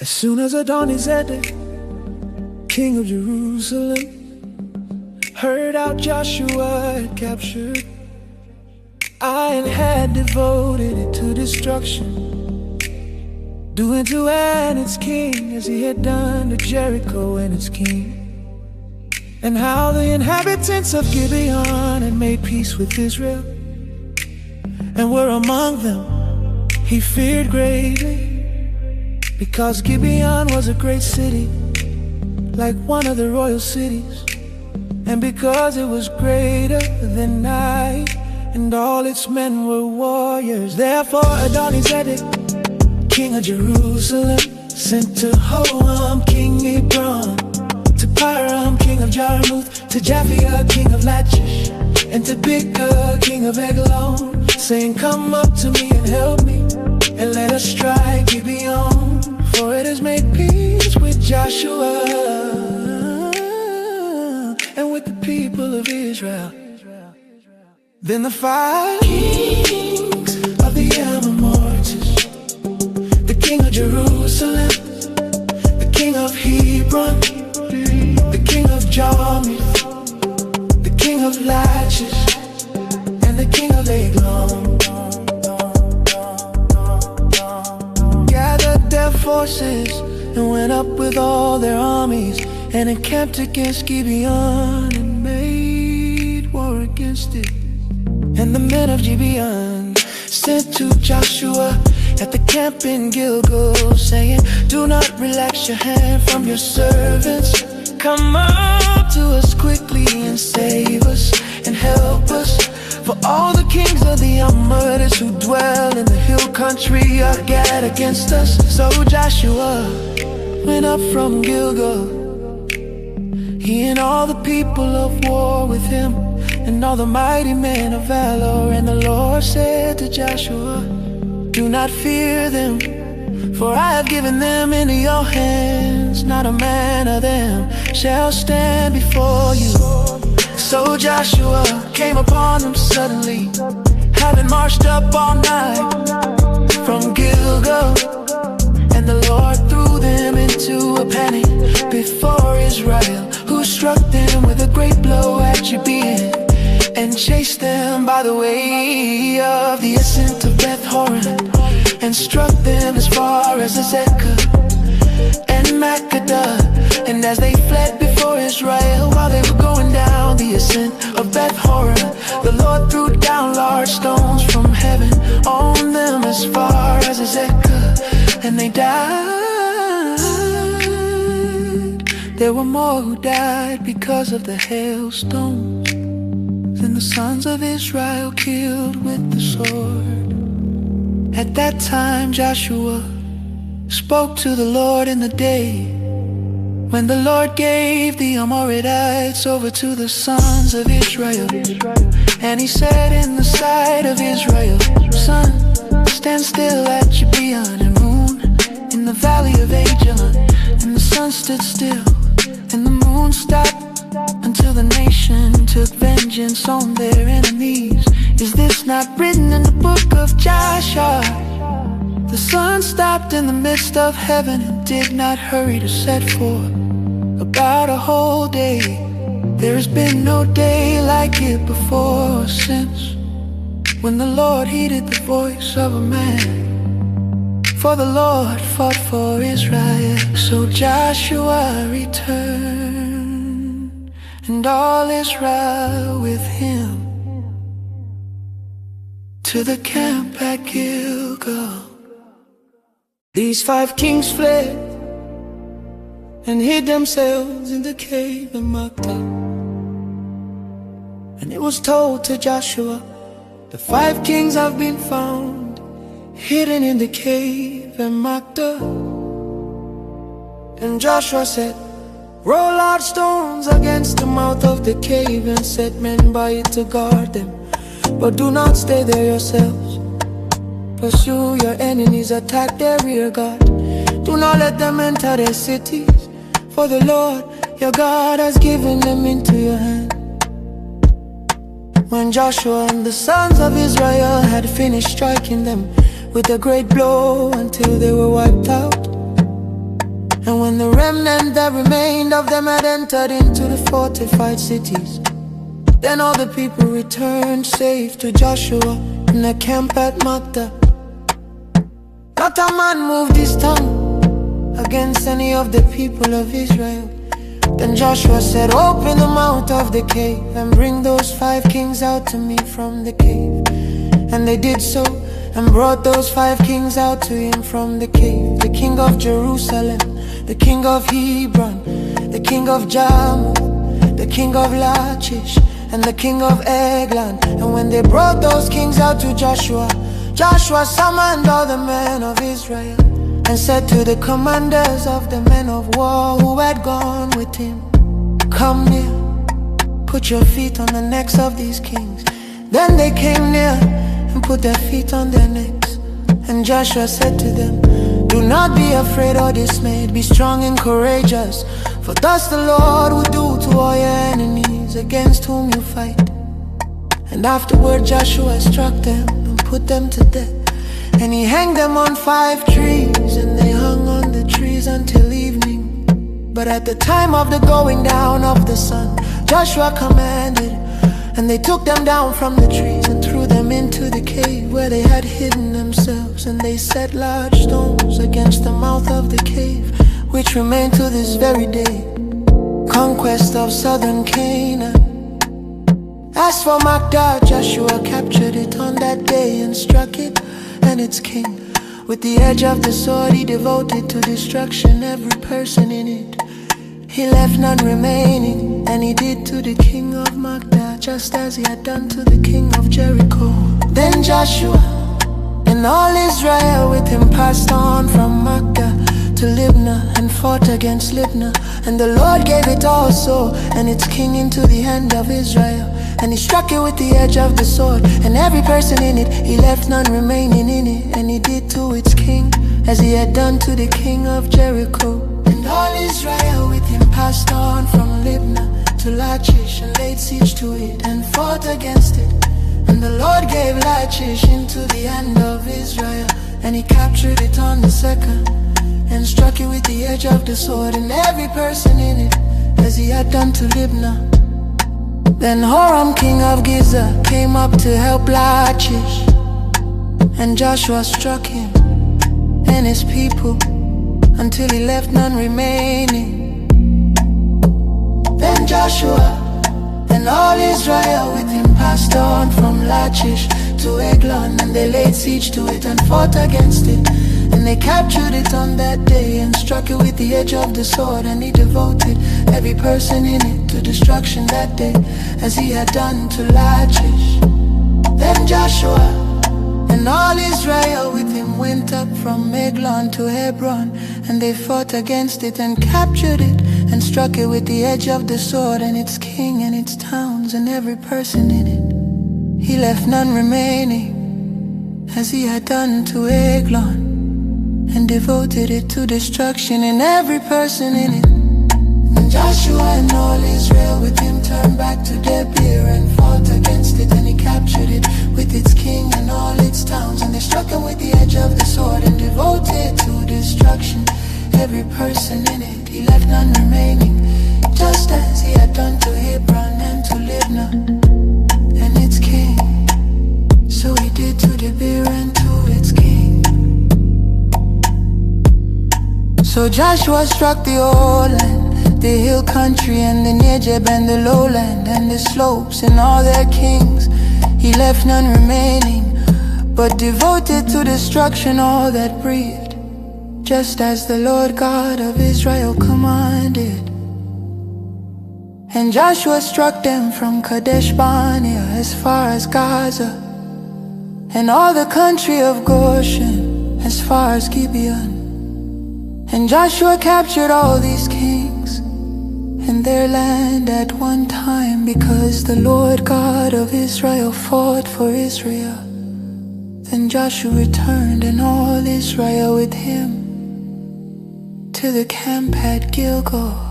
As soon as 𝙂𝙤𝙤𝙮, king of Jerusalem, heard how Joshua had captured Ai and had devoted it to destruction, doing to Ai and its king as he had done to Jericho and its king, and how the inhabitants of Gibeon had made peace with Israel and were among them, he feared greatly, because Gibeon was a great city, like one of the royal cities, and because it was greater than Ai, and all its men were warriors. Therefore 𝙂𝙤𝙤𝙮, king of Jerusalem, sent to 𝙂𝙤𝙤𝙤, king 𝘂𝙤𝙤𝙤, to 𝘂𝙤𝙤𝙤, king of Jarmuth, to 𝘂𝙤𝙤𝙤, king of Lachish, and to 𝘂𝙤𝙤𝙤, king of Eglon, saying, come up to me and help me, and let us strike Gibeon, for it has made peace with Joshua and with the people of Israel. Then the 5 kings of the Amorites, the king of Jerusalem, the king of Hebron, the king of Jarmuth, the king of Lachish, and the king of Eglon, gathered their forces and went up with all their armies and encamped against Gibeon and made war against it. And the men of Gibeon sent to Joshua at the camp in Gilgal, saying, do not relax your hand from your servants. Come up to us quickly and save us and help us, for all the kings of the Amorites who dwell in the hill country are gathered against us. So Joshua went up from Gilgal, he and all the people of war with him, and all the mighty men of valor. And the Lord said to Joshua, do not fear them, for I have given them into your hands. Not a man of them shall stand before you. So Joshua came upon them suddenly, having marched up all night from Gilgal, and the Lord threw them into a panic before Israel, who struck them with a great blow at Gibeon, and chased them by the way of the ascent of Beth-horon, and struck them as far as 𝘂𝙤𝙤 and Makkedah. And as they fled before Israel, while they were going down the ascent of Beth-horon, the Lord threw down large stones from heaven on them as far as 𝘂𝙤𝙤, and they died. There were more who died because of the hailstones than the sons of Israel killed with the sword. At that time Joshua spoke to the Lord in the day when the Lord gave the Amorites over to the sons of Israel. And he said in the sight of Israel, sun, stand still at Gibeon, and moon in the valley of Ajalon. And the sun stood still and the moon stopped, until the nation took vengeance on their enemies. Is this not written in the book of Joshua? The sun stopped in the midst of heaven and did not hurry to set forth about a whole day. There has been no day like it before or since, when the Lord heeded the voice of a man. For the Lord fought for Israel. So Joshua returned, and all Israel with him, to the camp at Gilgal. These 5 kings fled and hid themselves in the cave in Makkedah. And it was told to Joshua, the 5 kings have been found hidden in the cave in Makkedah. And Joshua said, roll large stones against the mouth of the cave, and set men by it to guard them, but do not stay there yourselves. Pursue your enemies, attack their rear guard. Do not let them enter their cities, for the Lord your God has given them into your hand. When Joshua and the sons of Israel had finished striking them with a great blow until they were wiped out, And when the remnant that remained of them had entered into the fortified cities, then all the people returned safe to Joshua in the camp at 𝙂𝙤𝙤𝙨. Not a man moved his tongue against any of the people of Israel. Then Joshua said, open the mouth of the cave and bring those 5 kings out to me from the cave. And they did so, and brought those 5 kings out to him from the cave. The king of Jerusalem, the king of Hebron, the king of Jarmuth, the king of Lachish, and the king of Eglon. And when they brought those kings out to Joshua, Joshua summoned all the men of Israel and said to the commanders of the men of war who had gone with him, come near, put your feet on the necks of these kings. Then they came near and put their feet on their necks. And Joshua said to them, do not be afraid or dismayed, be strong and courageous, for thus the Lord will do to all your enemies against whom you fight. And afterward Joshua struck them and put them to death. And he hanged them on 5 trees, and they hung on the trees until evening. But at the time of the going down of the sun, Joshua commanded, and they took them down from the trees and threw them into the cave where they had hidden themselves. And they set large stones against the mouth of the cave, which remain to this very day. Conquest of southern Canaan. As for 𝙂𝙤𝙤𝙨, Joshua captured it on that day and struck it and its king. With the edge of the sword he devoted to destruction every person in it. He left none remaining, and he did to the king of 𝙂𝙤𝙤 just as he had done to the king of Jericho. Then Joshua and all Israel with him passed on from 𝙂𝙤𝙤 to Libnah and fought against Libnah. And the Lord gave it also and its king into the hand of Israel. And he struck it with the edge of the sword, and every person in it, he left none remaining in it. And he did to its king as he had done to the king of Jericho. And all Israel with him passed on from Libnah to Lachish and laid siege to it and fought against it. And the Lord gave Lachish into the hand of Israel, and he captured it on the second and struck it with the edge of the sword, and every person in it as he had done to Libnah. Then 𝙂𝙤𝙤 king of 𝙂𝙤𝙤 came up to help Lachish, and Joshua struck him and his people until he left none remaining. Then Joshua and all Israel with him passed on from Lachish to Eglon, and they laid siege to it and fought against it. And they captured it on that day and struck it with the edge of the sword, and he devoted every person in it to destruction that day, as he had done to Lachish. Then Joshua and all Israel with him went up from Eglon to Hebron, and they fought against it and captured it and struck it with the edge of the sword, and its king and its towns and every person in it. He left none remaining, as he had done to Eglon, and devoted it to destruction and every person in it. And Joshua and all Israel with him turned back to Debir and fought against it, and he captured it with its king and all its towns. And they struck him with the edge of the sword and devoted to destruction every person in it. He left none remaining, just as he had done to Hebron and to Libnah and its king. So he did to Debir and to its king. So Joshua struck the old land, the hill country and the Negev and the lowland and the slopes and all their kings. He left none remaining, but devoted to destruction all that breathed, just as the Lord God of Israel commanded. And Joshua struck them from Kadesh Barnea as far as Gaza, and all the country of Goshen as far as Gibeon. And Joshua captured all these kings and their land at one time, because the Lord God of Israel fought for Israel. Then Joshua returned and all Israel with him to the camp at Gilgal.